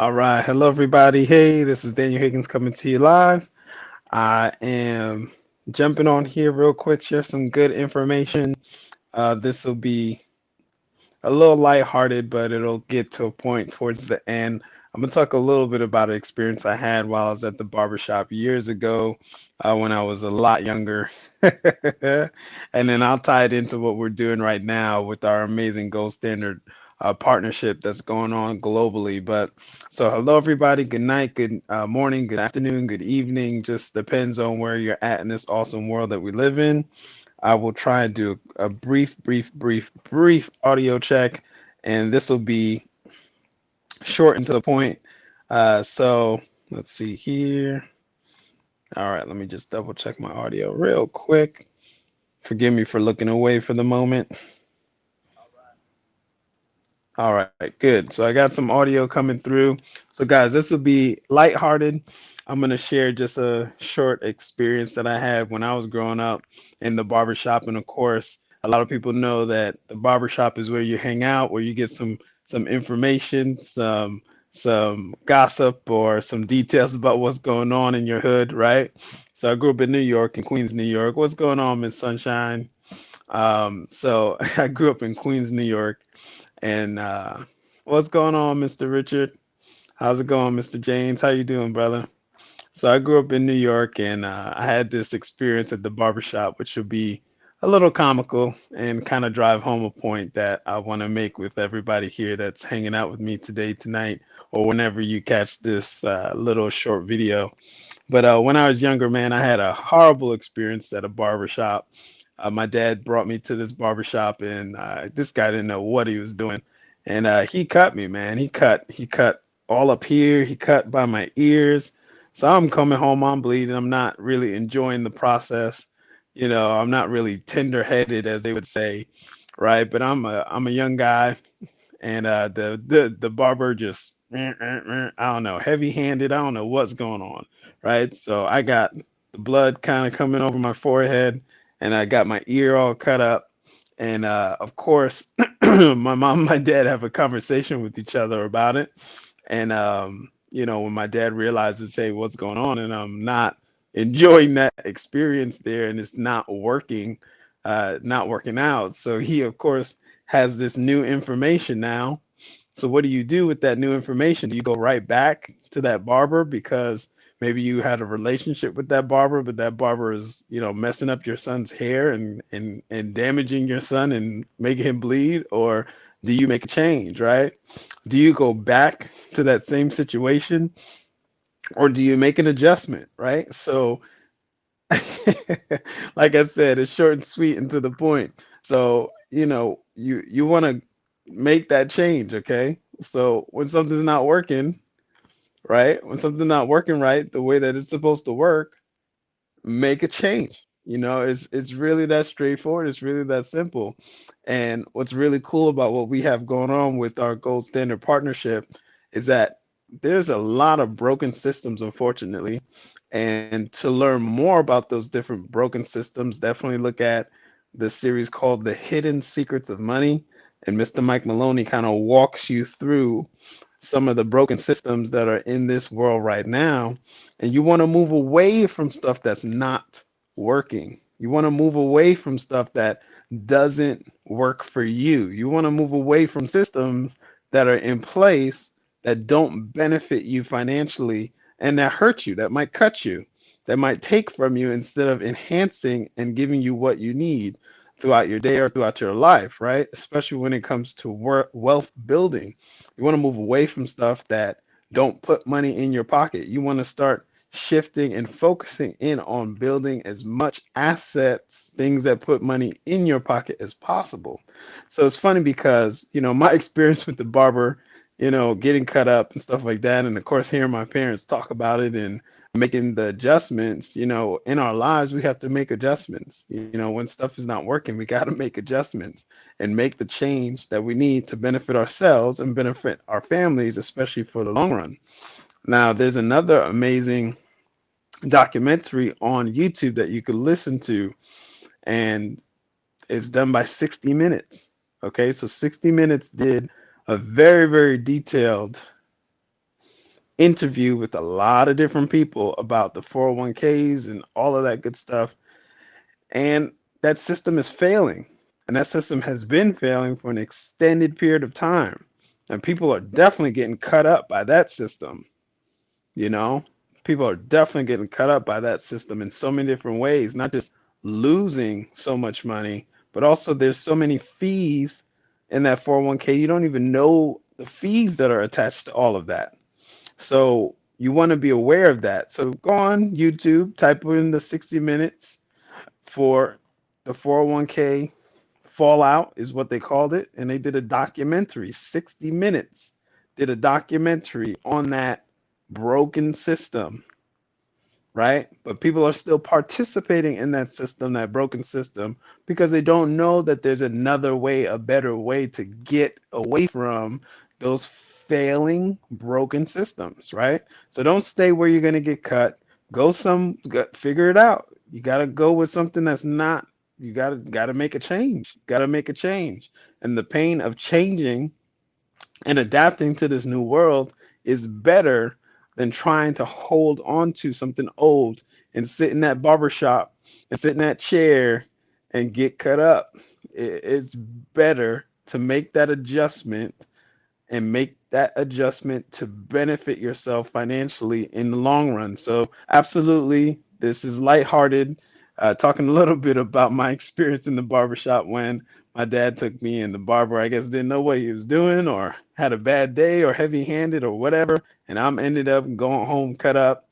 All right. Hello, everybody. Hey, this is Daniel Higgins coming to you live. I am jumping on here real quick, share some good information. This will be a little lighthearted, but it'll get to a point towards the end. I'm going to talk a little bit about an experience I had while I was at the barbershop years ago when I was a lot younger. And then I'll tie it into what we're doing right now with our amazing gold standard partnership that's going on globally. But so, hello, everybody. Good night, good morning, good afternoon, good evening. Just depends on where you're at in this awesome world that we live in. I will try and do a brief audio check, and this will be short and to the point. So let's see here. All right, let me just double check my audio real quick. Forgive me for looking away for the moment. All right, good. So I got some audio coming through. So guys, this will be lighthearted. I'm going to share just a short experience that I had when I was growing up in the barbershop. And of course, a lot of people know that the barbershop is where you hang out, where you get some information, some gossip or some details about what's going on in your hood, right? So I grew up in New York, in Queens, New York. What's going on, Miss Sunshine? So I grew up in Queens, New York. And what's going on, Mr. Richard? How's it going, Mr. James? How you doing, brother? So I grew up in New York, and I had this experience at the barbershop, which will be a little comical and kind of drive home a point that I want to make with everybody here that's hanging out with me today, tonight, or whenever you catch this little short video. But when I was younger, man, I had a horrible experience at a barbershop. My dad brought me to this barbershop, and this guy didn't know what he was doing. And he cut me, man. He cut all up here. He cut by my ears. So I'm coming home, I'm bleeding. I'm not really enjoying the process. I'm not really tender-headed, as they would say, right? But I'm a young guy, and the barber just I don't know, heavy-handed. I don't know what's going on, right? So I got the blood kind of coming over my forehead, and I got my ear all cut up. And of course, my mom and my dad have a conversation with each other about it. And when my dad realizes, hey, what's going on, and I'm not enjoying that experience there, and it's not working out. So he, of course, has this new information now. So what do you do with that new information? Do you go right back to that barber because maybe you had a relationship with that barber, but that barber is, messing up your son's hair and damaging your son and making him bleed? Or do you make a change, right? Do you go back to that same situation, or do you make an adjustment, right? So like I said, it's short and sweet and to the point. So, you want to make that change, okay? So when something's not working, right? When something's not working right, the way that it's supposed to work, make a change. It's really that straightforward. It's really that simple. And what's really cool about what we have going on with our gold standard partnership is that there's a lot of broken systems, unfortunately. And to learn more about those different broken systems, definitely look at the series called The Hidden Secrets of Money. And Mr. Mike Maloney kind of walks you through some of the broken systems that are in this world right now. And you want to move away from stuff that's not working. You want to move away from stuff that doesn't work for you. You want to move away from systems that are in place that don't benefit you financially and that hurt you, that might cut you, that might take from you instead of enhancing and giving you what you need throughout your day or throughout your life, right? Especially when it comes to wealth building. You want to move away from stuff that don't put money in your pocket. You want to start shifting and focusing in on building as much assets, things that put money in your pocket as possible. So it's funny because, my experience with the barber, getting cut up and stuff like that, and of course, hearing my parents talk about it and making the adjustments, in our lives, we have to make adjustments. When stuff is not working, we got to make adjustments and make the change that we need to benefit ourselves and benefit our families, especially for the long run. Now, there's another amazing documentary on YouTube that you could listen to, and it's done by 60 Minutes. Okay, so 60 Minutes did a very, very detailed interview with a lot of different people about the 401ks and all of that good stuff. And that system is failing. And that system has been failing for an extended period of time. And people are definitely getting cut up by that system. You know, people are definitely getting cut up by that system in so many different ways, not just losing so much money, but also there's so many fees in that 401k. You don't even know the fees that are attached to all of that. So you want to be aware of that. So go on YouTube, type in the 60 minutes for the 401k fallout is what they called it. And they did a documentary, 60 minutes, did a documentary on that broken system, right? But people are still participating in that system, that broken system, because they don't know that there's another way, a better way to get away from those failing, broken systems, right? So don't stay where you're going to get cut. Figure it out. You got to go with something that's not, you got to make a change. Got to make a change. And the pain of changing and adapting to this new world is better than trying to hold on to something old and sit in that barbershop and sit in that chair and get cut up. It's better to make that adjustment and make that adjustment to benefit yourself financially in the long run. So, absolutely, this is lighthearted, talking a little bit about my experience in the barbershop when my dad took me in. The barber, I guess, didn't know what he was doing or had a bad day or heavy handed or whatever. And I'm ended up going home cut up,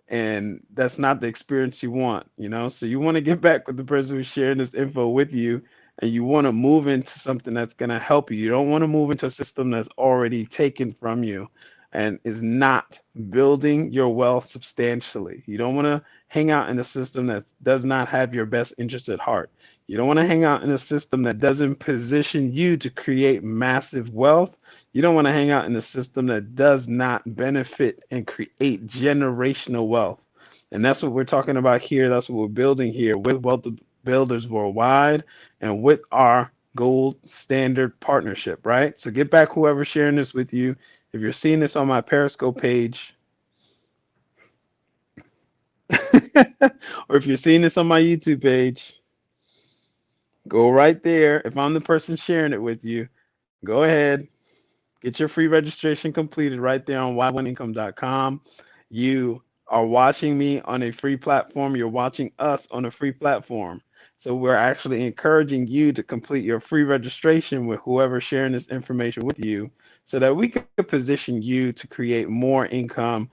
and that's not the experience you want, so you want to get back with the person who's sharing this info with you, and you want to move into something that's going to help you. You don't want to move into a system that's already taken from you and is not building your wealth substantially. You don't want to hang out in a system that does not have your best interest at heart. You don't want to hang out in a system that doesn't position you to create massive wealth. You don't want to hang out in a system that does not benefit and create generational wealth. And that's what we're talking about here. That's what we're building here with Wealth Builders Worldwide and with our gold standard partnership, right? So get back whoever's sharing this with you. If you're seeing this on my Periscope page, or if you're seeing this on my YouTube page, go right there. If I'm the person sharing it with you, go ahead, get your free registration completed right there on why1income.com. You are watching me on a free platform. You're watching us on a free platform. So we're actually encouraging you to complete your free registration with whoever's sharing this information with you so that we could position you to create more income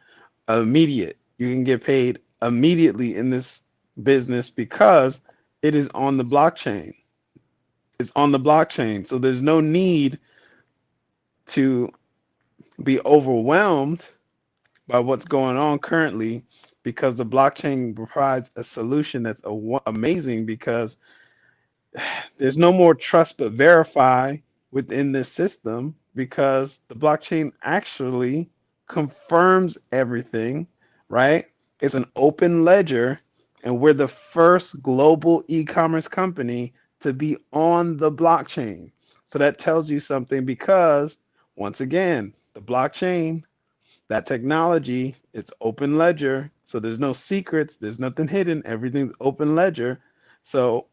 immediate. You can get paid immediately in this business because it is on the blockchain. It's on the blockchain. So there's no need to be overwhelmed by what's going on currently because the blockchain provides a solution that's amazing because there's no more trust but verify within this system because the blockchain actually confirms everything, right? It's an open ledger, and we're the first global e-commerce company to be on the blockchain. So that tells you something because, once again, the blockchain, that technology, it's open ledger. So there's no secrets, there's nothing hidden, everything's open ledger. So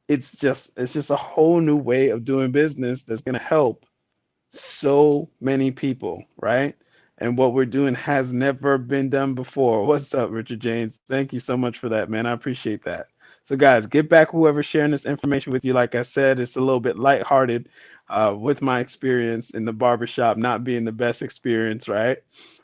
it's just a whole new way of doing business that's going to help so many people, right? And what we're doing has never been done before. What's up, Richard James? Thank you so much for that, man. I appreciate that. So, guys, get back whoever's sharing this information with you. Like I said, it's a little bit lighthearted with my experience in the barbershop not being the best experience, right?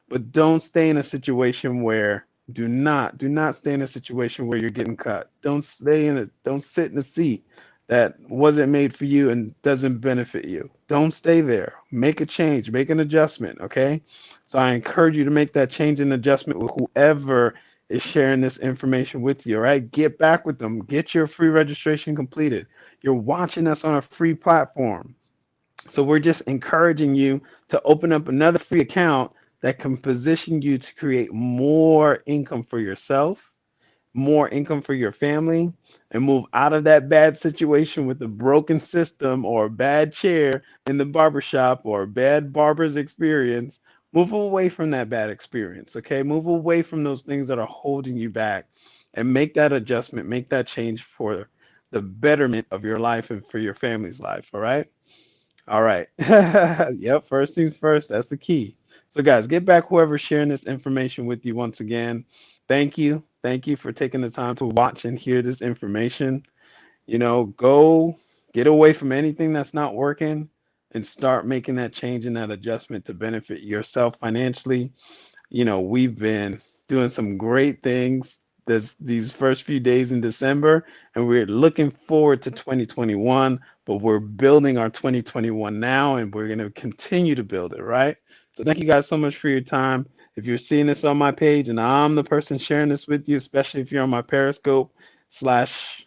But don't stay in a situation where do not stay in a situation where you're getting cut. Don't sit in a seat that wasn't made for you and doesn't benefit you. Don't stay there. Make a change, make an adjustment, okay? So I encourage you to make that change and adjustment with whoever is sharing this information with you, all right? Get back with them. Get your free registration completed. You're watching us on a free platform. So we're just encouraging you to open up another free account that can position you to create more income for yourself, more income for your family, and move out of that bad situation with a broken system or a bad chair in the barbershop or a bad barber's experience Move away from that bad experience, okay? Move away from those things that are holding you back and make that adjustment, make that change for the betterment of your life and for your family's life, all right? All right. Yep, first things first, that's the key. So guys, get back whoever's sharing this information with you once again. Thank you. Thank you for taking the time to watch and hear this information. Go get away from anything that's not working and start making that change and that adjustment to benefit yourself financially. We've been doing some great things these first few days in December, and we're looking forward to 2021, but we're building our 2021 now, and we're going to continue to build it, right? So thank you guys so much for your time. If you're seeing this on my page and I'm the person sharing this with you, especially if you're on my Periscope slash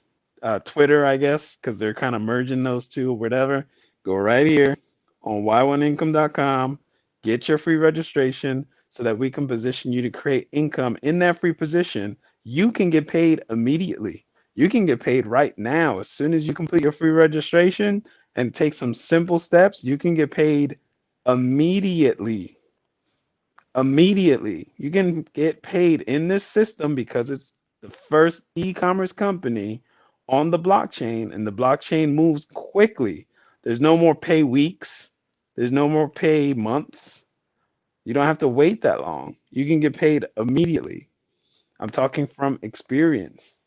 Twitter, I guess, because they're kind of merging those two or whatever, go right here on y1income.com, get your free registration so that we can position you to create income in that free position. You can get paid immediately. You can get paid right now. As soon as you complete your free registration and take some simple steps, you can get paid immediately. Immediately. You can get paid in this system because it's the first e-commerce company on the blockchain, and the blockchain moves quickly. There's no more pay weeks. There's no more pay months. You don't have to wait that long. You can get paid immediately. I'm talking from experience.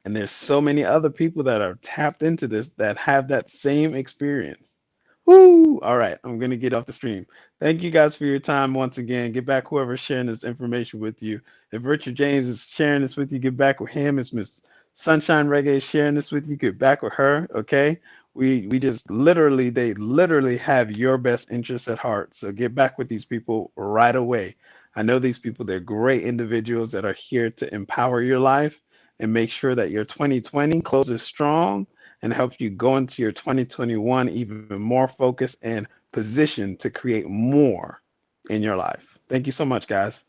And there's so many other people that are tapped into this that have that same experience. Woo! All right, I'm gonna get off the stream. Thank you guys for your time once again. Get back whoever's sharing this information with you. If Richard James is sharing this with you, get back with him. If Miss Sunshine Reggae is sharing this with you, get back with her. Okay. We just they literally have your best interests at heart. So get back with these people right away. I know these people, they're great individuals that are here to empower your life and make sure that your 2020 closes strong and help you go into your 2021 even more focused and positioned to create more in your life. Thank you so much, guys.